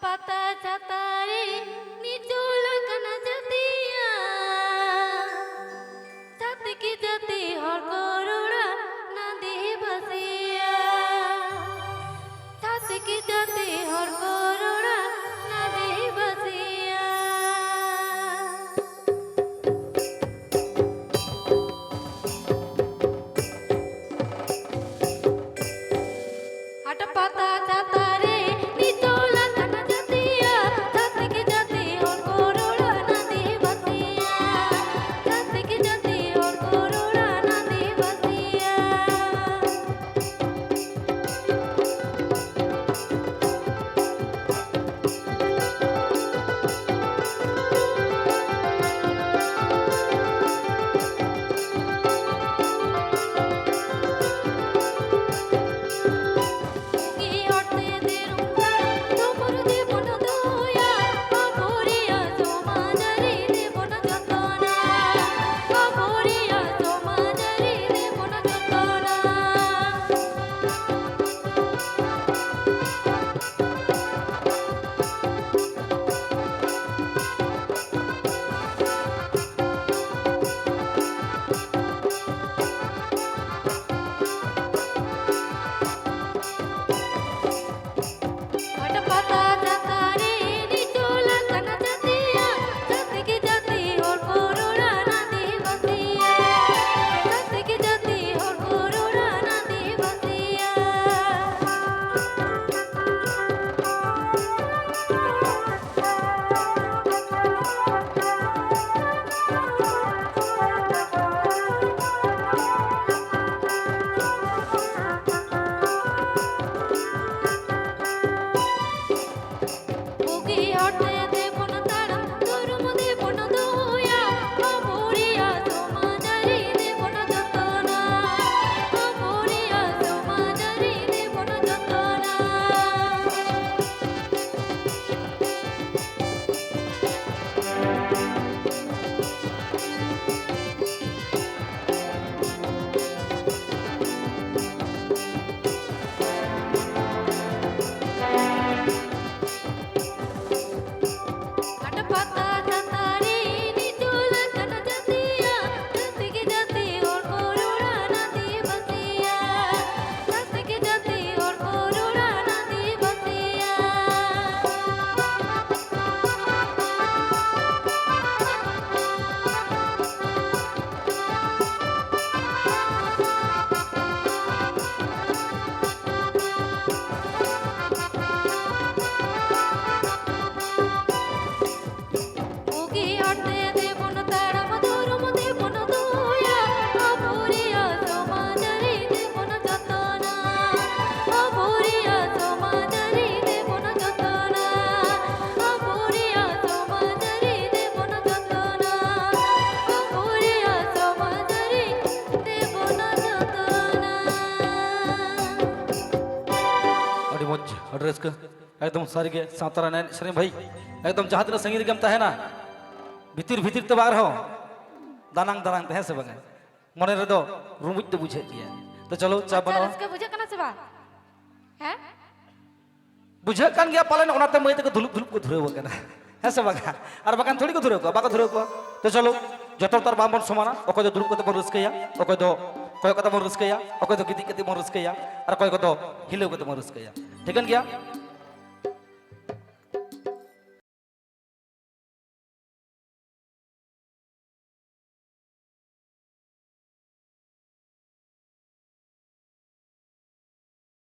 পাতা ছাতারে নিচুল কানা জাতিয়া ছাতে কি জাতি হর করুড়া না দেহ বাসিয়া ছাতে কি জাতি হর করুড়া না দেহ বাসিয়া আট পাতা ছাতারে নিচুল কানা জাতিয়া ছাতে কি জাতি হর করুড়া না দেহ বাসিয়া ছাতে কি জাতি হর করুড়া না দেহ বাসিয়া কি অর্থে দেরুঙ্গা তোমর জীবন দয়া বাবরিয়া সমাজরে দেবন যতনা বাবরিয়া সমাজরে দেবন যতনা আট পাতা ছাতারে নিচুল কানা জাতিয়া ছাতে কি জাতি হর করুড়া না দেহ বাসিয়া ছাতে কি জাতি হর করুড়া না দেহ বাসিয়া বুকি অর্থে দেবন তারা তরুম দেবন দয়া বাবরিয়া সমাজরে দেবন যতনা বাবরিয়া সমাজরে দেবন যতনা আট পাতা ছাতারে নিচুল কানা জাতিয়া ছাতে কি জাতি হর করুড়া না দেহ বাসিয়া ছাতে কি জাতি হর করুড়া না দেহ বাসিয়া বুকি অর্থে দেবন তারা মধুরম দেবন দয়া বাবরিয়া সমাজরে দেবন যতনা বাবরিয়া সমাজরে দেবন যতনা বাবরিয়া সমাজরে দেবন যতনা বাবরিয়া সমাজরে দেবন যতনা अड़ी मौज अड़ी रस्क एकदम सारी के सातारा नैन शरीफ भाई एकदम जहाँ तेरा संगीत गमता है ना भितिर भितिर तो बाहर हो दानांग दानांग तहे से बंगे मने रे दो रूमुज तो बुझे दिया तो चलो चा बनाओ रस्के बुझे कना से बा हैं बुझे कान गया पालन ओनाते मई तक धुलुप धुलुप को धुरे हो गया है से बंगा और बगान थोड़ी को धुरे को बाका धुरे को तो चलो जतो तार बामन समाना ओको जो दुलुप को तो रस्कया ओको दो कोय को तो रस्कया ओको तो गिति कति रस्कया और कोय को तो हिलो को तो रस्कया ठीक है क्या